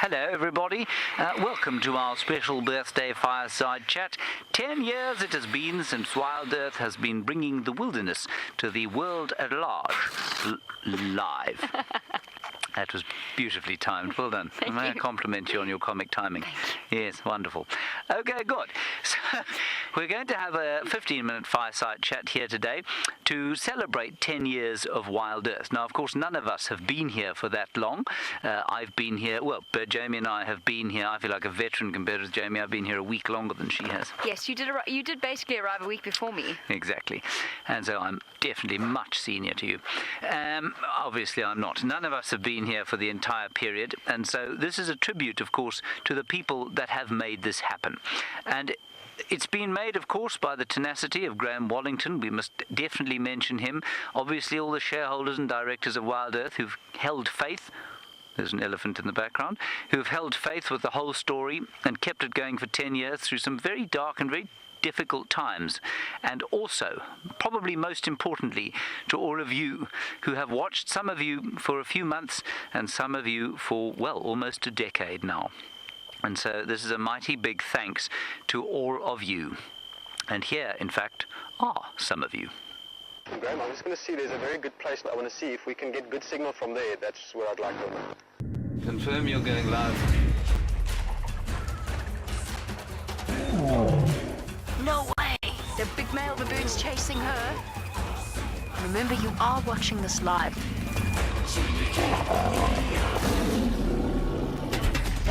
Hello, everybody. Welcome to our special birthday fireside chat. 10 years it has been since WildEarth has been bringing the wilderness to the world at large. Live. That was beautifully timed. Well done. May I compliment you on your comic timing? Yes, wonderful. Okay, good. So we're going to have a 15-minute fireside chat here today to celebrate 10 years of WildEarth. Now, of course, none of us have been here for that long. I've been here, Jamie and I have been here. I feel like a veteran compared with Jamie. I've been here a week longer than she has. Yes, you did basically arrive a week before me. Exactly. And so I'm definitely much senior to you. Obviously, I'm not. None of us have been here for the entire period, and so this is a tribute, of course, to the people that have made this happen. And it's been made, of course, by the tenacity of Graham Wallington. We must definitely mention him. Obviously, all the shareholders and directors of WildEarth who've held faith. There's an elephant in the background. Who've held faith with the whole story and kept it going for 10 years through some very dark and very difficult times. And also, probably most importantly, to all of you who have watched, some of you for a few months and some of you for, almost a decade now. And so this is a mighty big thanks to all of you. And here, in fact, are some of you. Graham, I'm just going to see there's a very good place. I want to see if we can get good signal from there. That's where I'd like to know. Confirm you're going live. No way! The big male baboon's chasing her. Remember, you are watching this live.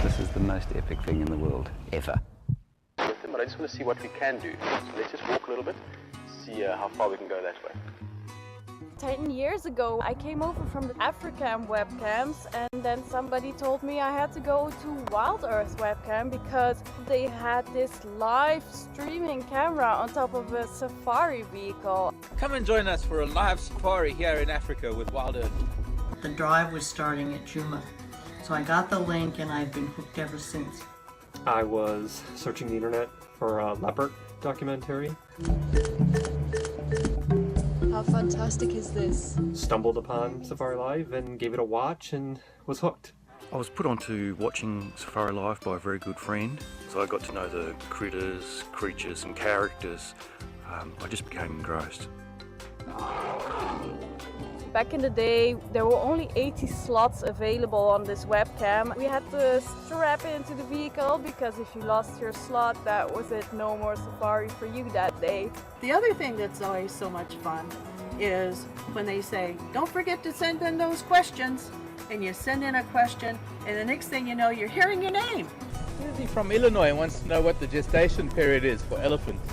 This is the most epic thing in the world, ever. But I just want to see what we can do. So let's just walk a little bit, see how far we can go that way. 10 years ago, I came over from the African webcams, and then somebody told me I had to go to WildEarth webcam because they had this live streaming camera on top of a safari vehicle. Come and join us for a live safari here in Africa with WildEarth. The drive was starting at Juma, so I got the link and I've been hooked ever since. I was searching the internet for a leopard documentary. How fantastic is this? Stumbled upon SouthAfricaDjAraCheChi and gave it a watch and was hooked. I was put onto watching SouthAfricaDjAraCheChi by a very good friend, so I got to know the critters, creatures and characters. I just became engrossed. Back in the day, there were only 80 slots available on this webcam. We had to strap it into the vehicle because if you lost your slot, that was it. No more safari for you that day. The other thing that's always so much fun is when they say, don't forget to send in those questions. And you send in a question, and the next thing you know, you're hearing your name. Susie from Illinois wants to know what the gestation period is for elephants.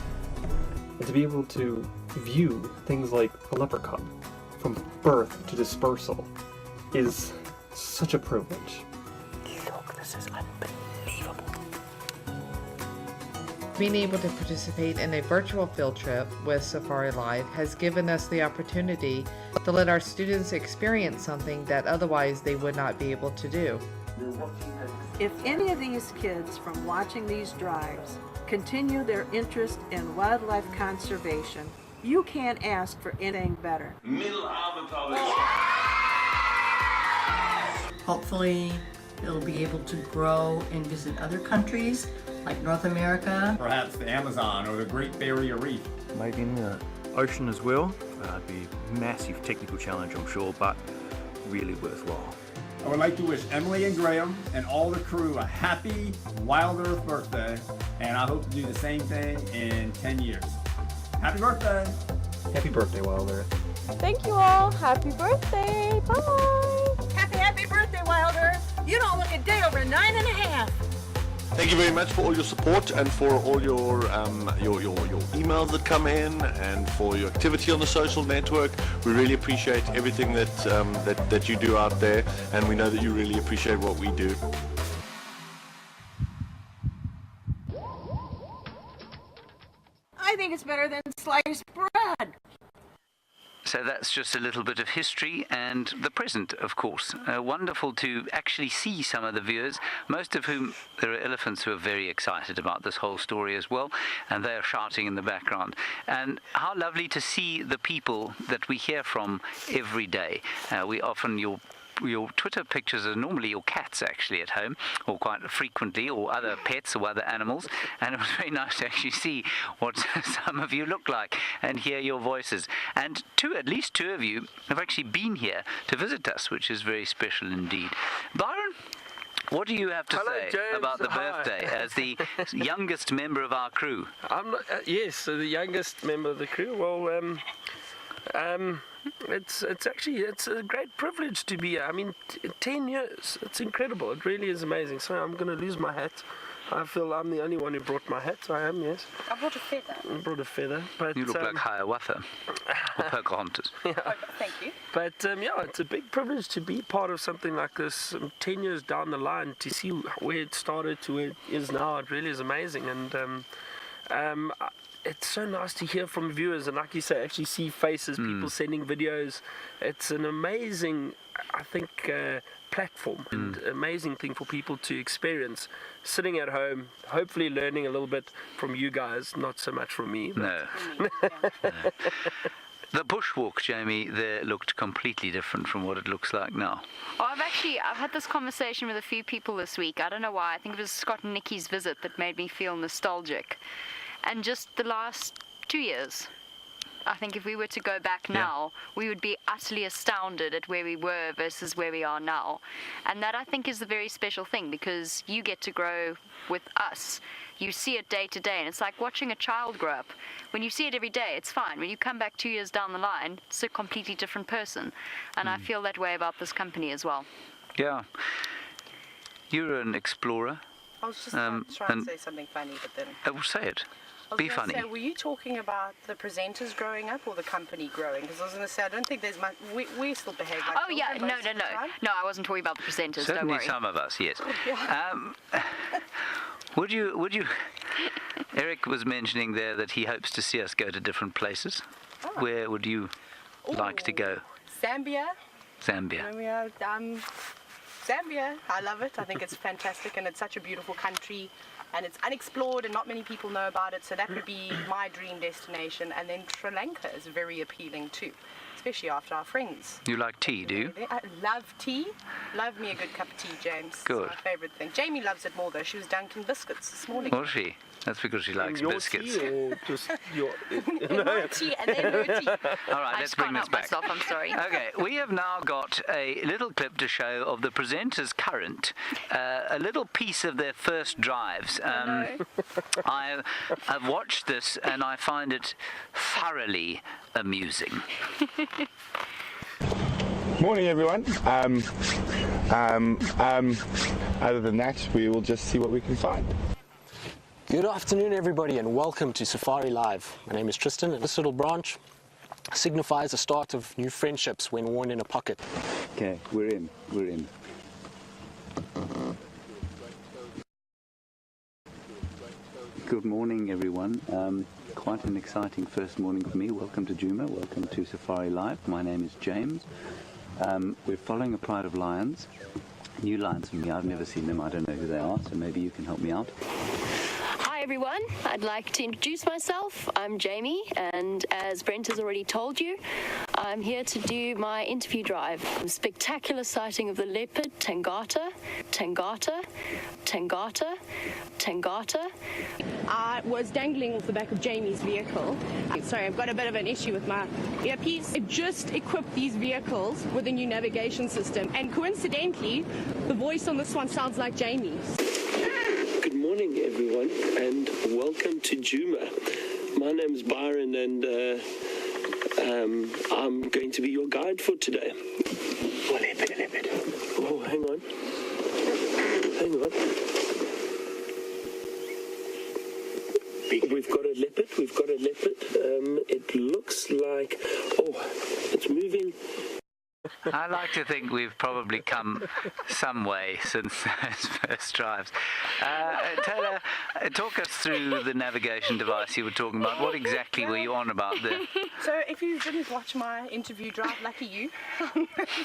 And to be able to view things like a leopard cub from birth to dispersal is such a privilege. Look, this is unbelievable. Being able to participate in a virtual field trip with SouthAfricaDjAraCheChi has given us the opportunity to let our students experience something that otherwise they would not be able to do. If any of these kids from watching these drives continue their interest in wildlife conservation, you can't ask for anything better. Hopefully, it'll be able to grow and visit other countries like North America. Perhaps the Amazon or the Great Barrier Reef. Maybe in the ocean as well. It'd be a massive technical challenge, I'm sure, but really worthwhile. I would like to wish Emily and Graham and all the crew a happy WildEarth birthday, and I hope to do the same thing in 10 years. Happy birthday! Happy birthday, WildEarth. Thank you all. Happy birthday. Bye. Happy birthday, WildEarth. You don't look a day over 9.5. Thank you very much for all your support and for all your emails that come in and for your activity on the social network. We really appreciate everything that you do out there, and we know that you really appreciate what we do. I think it's better than sliced bread. So that's just a little bit of history and the present, of course. Wonderful to actually see some of the viewers, most of whom, there are elephants who are very excited about this whole story as well, and they are shouting in the background. And how lovely to see the people that we hear from every day. We often, you'll your Twitter pictures are normally your cats actually at home, or quite frequently, or other pets or other animals, and it was very nice to actually see what some of you look like and hear your voices. And at least two of you have actually been here to visit us, which is very special indeed. Byron, what do you have to say James. about the birthday as the youngest member of our crew? I'm not, yes, the youngest member of the crew. Well, it's a great privilege to be here. I mean, 10 years. It's incredible. It really is amazing. So I'm going to lose my hat. I feel I'm the only one who brought my hat. I am, yes. I brought a feather. I brought a feather. But, you look like Hiawatha or Pocahontas. Yeah. Thank you. But yeah, it's a big privilege to be part of something like this 10 years down the line, to see where it started to where it is now. It really is amazing. And it's so nice to hear from viewers, and like you say, actually see faces, people sending videos. It's an amazing, I think, platform and amazing thing for people to experience, sitting at home, hopefully learning a little bit from you guys, not so much from me. No. The bushwalk, Jamie, there looked completely different from what it looks like now. Oh, I've had this conversation with a few people this week. I don't know why. I think it was Scott and Nikki's visit that made me feel nostalgic. And just the last 2 years, I think if we were to go back now, we would be utterly astounded at where we were versus where we are now. And that, I think, is the very special thing, because you get to grow with us. You see it day to day, and it's like watching a child grow up. When you see it every day, it's fine. When you come back 2 years down the line, it's a completely different person. And I feel that way about this company as well. Yeah. You're an explorer. I was just trying to say something funny, but then... Oh, say it. Be funny. Say, were you talking about the presenters growing up or the company growing? Because I was going to say, I don't think there's much... We still behave like... Oh, yeah, no. No, I wasn't talking about the presenters, Certainly don't worry. Some of us, yes. Would you... Eric was mentioning there that he hopes to see us go to different places. Oh. Where would you like to go? Zambia. Zambia. Zambia. I love it. I think it's fantastic, and it's such a beautiful country. And it's unexplored and not many people know about it, so that would be my dream destination. And then Sri Lanka is very appealing too, especially after our friends. You like tea, do you? I love tea. Love me a good cup of tea, James. Good. It's my favourite thing. Jamie loves it more though. She was dunking biscuits this morning. Was she? That's because she likes biscuits. Tea or just your... My tea and then her tea. All right, let's bring this back. Myself, I'm sorry. Okay, we have now got a little clip to show of the presenters' current, a little piece of their first drives. I've watched this and I find it thoroughly amusing. Morning, everyone. Other than that, we will just see what we can find. Good afternoon, everybody, and welcome to Safari Live. My name is Tristan, and this little branch signifies the start of new friendships when worn in a pocket. Okay, we're in. Good morning, everyone. Quite an exciting first morning for me. Welcome to Djuma, welcome to Safari Live. My name is James. We're following a pride of lions. New lions for me. I've never seen them. I don't know who they are, so maybe you can help me out. Hi everyone, I'd like to introduce myself. I'm Jamie, and as Brent has already told you, I'm here to do my interview drive. A spectacular sighting of the leopard, Tangata. I was dangling off the back of Jamie's vehicle. Sorry, I've got a bit of an issue with my earpiece. I just equipped these vehicles with a new navigation system, and coincidentally, the voice on this one sounds like Jamie's. Good morning, everyone, and welcome to Djuma. My name is Byron, and I'm going to be your guide for today. Oh, leopard. Oh, hang on. We've got a leopard. It looks like... Oh, it's moving. I like to think we've probably come some way since those first drives. Taylor, talk us through the navigation device you were talking about. What exactly were you on about there? So if you didn't watch my interview drive, lucky you.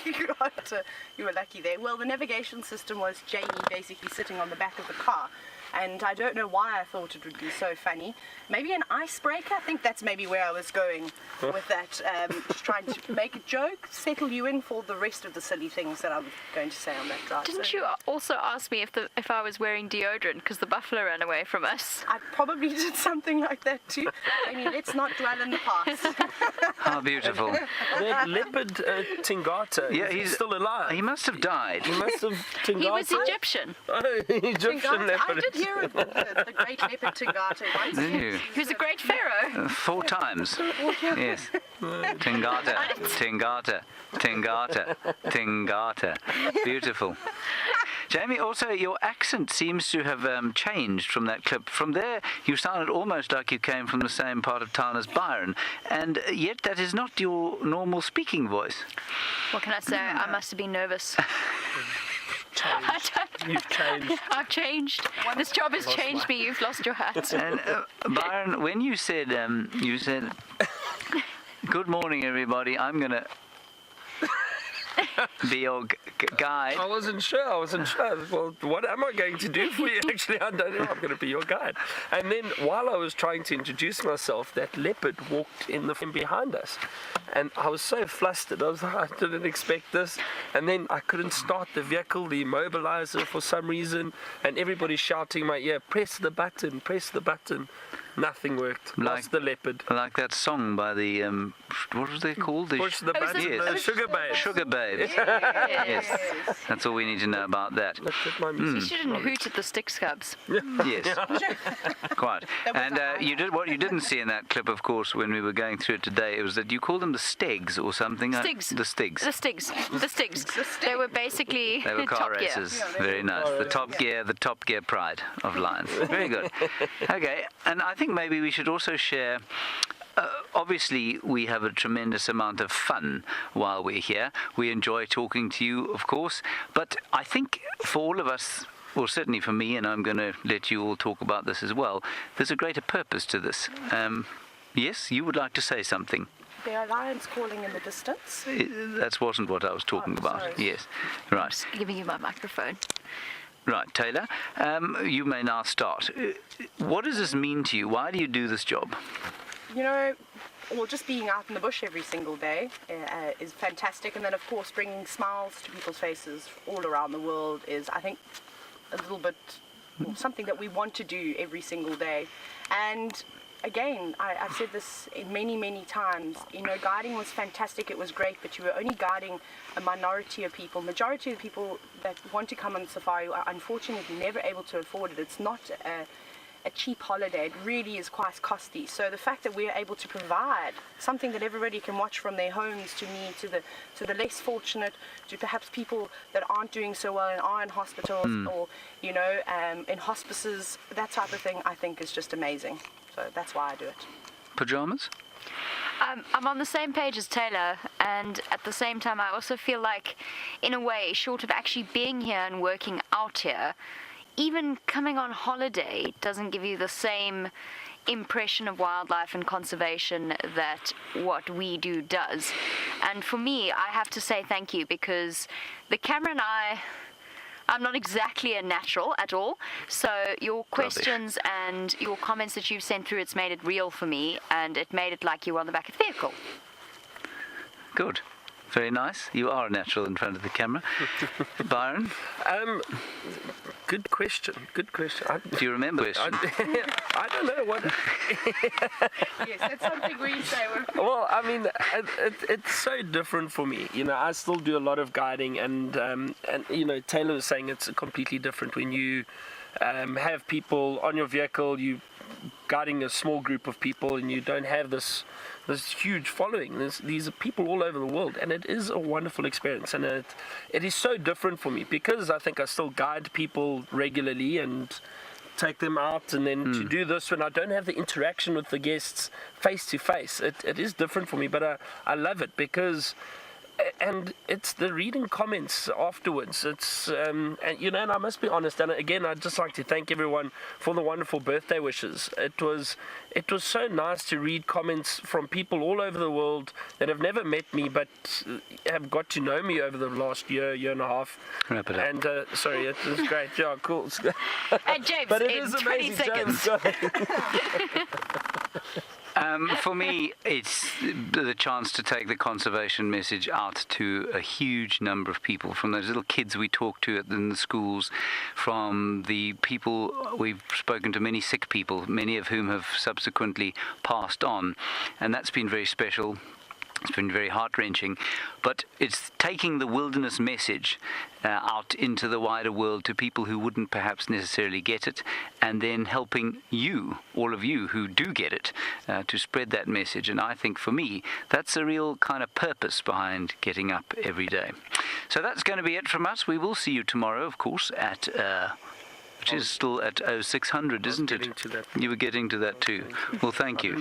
You were lucky there. Well, the navigation system was Jamie basically sitting on the back of the car. and I don't know why I thought it would be so funny. Maybe an icebreaker. I think that's maybe where I was going with that. Just trying to make a joke, settle you in for the rest of the silly things that I'm going to say on that drive. Didn't you also ask me if I was wearing deodorant because the buffalo ran away from us? I probably did something like that too. I mean, let's not dwell in the past. How beautiful. That leopard Tingata, he's still alive. He must have died. He must have Tingata. He was Egyptian. Egyptian Tingata, leopard. I did hear of the great leopard Tingata once. Did you? He was a great pharaoh. 4 times. Yes. Tingata, Tingata, Tingata, Tingata. Beautiful. Jamie, also your accent seems to have changed from that clip. From there, you sounded almost like you came from the same part of town as Byron, and yet that is not your normal speaking voice. What can I say? I must have been nervous. You've changed. I've changed. This job has changed me. You've lost your hat. And Byron, when you said, good morning, everybody, I'm going to be your guide. I wasn't sure. Well, what am I going to do for you? Actually, I don't know. I'm going to be your guide. And then while I was trying to introduce myself, that leopard walked in the frame behind us. And I was so flustered. I was like, I didn't expect this. And then I couldn't start the vehicle, the immobilizer for some reason. And everybody's shouting in my ear, press the button, press the button. Nothing worked. Lost the leopard. Like that song by the, what was they called? Push the button. Yes. Sugar Babes. Sugar Babes. Yes. Yes. That's all we need to know about that. You shouldn't hoot at the Styx Cubs. Yes. Quite. And what you didn't see in that clip, of course, when we were going through it today, it was that you called them the Stegs or something. Stigs. The Stigs. The Stigs. The Stigs. They were basically They were car Top races. Gear. Very nice. The Top Gear pride of Lions. Very good. Okay, and I think maybe we should also share. Obviously, we have a tremendous amount of fun while we're here. We enjoy talking to you, of course, but I think for all of us, well, certainly for me, and I'm going to let you all talk about this as well, there's a greater purpose to this. Yes, you would like to say something? There are lions calling in the distance. That wasn't what I was talking about. Sorry. Yes, right. I'm just giving you my microphone. Right, Taylor, you may now start. What does this mean to you? Why do you do this job? You know, well, just being out in the bush every single day is fantastic. And then, of course, bringing smiles to people's faces all around the world is, I think, a little bit something that we want to do every single day. And again, I've said this many, many times, you know, guiding was fantastic, it was great, but you were only guiding a minority of people. Majority of the people that want to come on safari are unfortunately never able to afford it. It's not a cheap holiday. It really is quite costly. So the fact that we're able to provide something that everybody can watch from their homes, to me, to the less fortunate, to perhaps people that aren't doing so well and are in hospitals or, you know, in hospices, that type of thing, I think is just amazing. So that's why I do it. Pajamas? I'm on the same page as Taylor, and at the same time I also feel like, in a way, short of actually being here and working out here, even coming on holiday doesn't give you the same impression of wildlife and conservation that what we do does. And for me, I have to say thank you, because the camera and I'm not exactly a natural at all, so your questions and your comments that you've sent through, it's made it real for me, and it made it like you were on the back of the vehicle. Good. Very nice. You are a natural in front of the camera. Byron? Good question. Do you remember the question? I don't know what... Yes, that's something we say. Well, I mean, it's so different for me. You know, I still do a lot of guiding, and you know, Taylor was saying it's completely different when you have people on your vehicle, you guiding a small group of people, and you don't have this huge following. These are people all over the world, and it is a wonderful experience, and it is so different for me, because I think I still guide people regularly and take them out, and then to do this when I don't have the interaction with the guests face to face, it is different for me, but I love it, because and it's the reading comments afterwards. It's and I must be honest. And again, I'd just like to thank everyone for the wonderful birthday wishes. It was so nice to read comments from people all over the world that have never met me, but have got to know me over the last year and a half. Wrap it up. And sorry, it was great. Yeah, cool. And James, but it in is 20 amazing, seconds. For me, it's the chance to take the conservation message out to a huge number of people, from those little kids we talk to in the schools, from the people, we've spoken to many sick people, many of whom have subsequently passed on, and that's been very special. It's been very heart-wrenching, but it's taking the wilderness message out into the wider world to people who wouldn't perhaps necessarily get it, and then helping you, all of you who do get it, to spread that message. And I think for me, that's a real kind of purpose behind getting up every day. So that's going to be it from us. We will see you tomorrow, of course, at... which is still at 0600, isn't it? You were getting to that too. Well, thank you.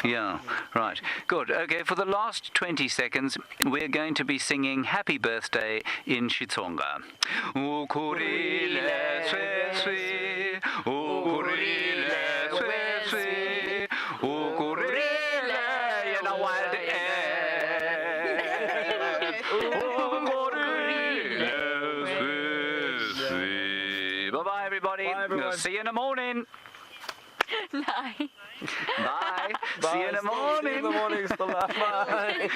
Yeah, right. Good. Okay, for the last 20 seconds, we're going to be singing Happy Birthday in Xitsonga. See you in the morning. Bye. Bye. Bye. See you in the morning. See you in the morning. Bye.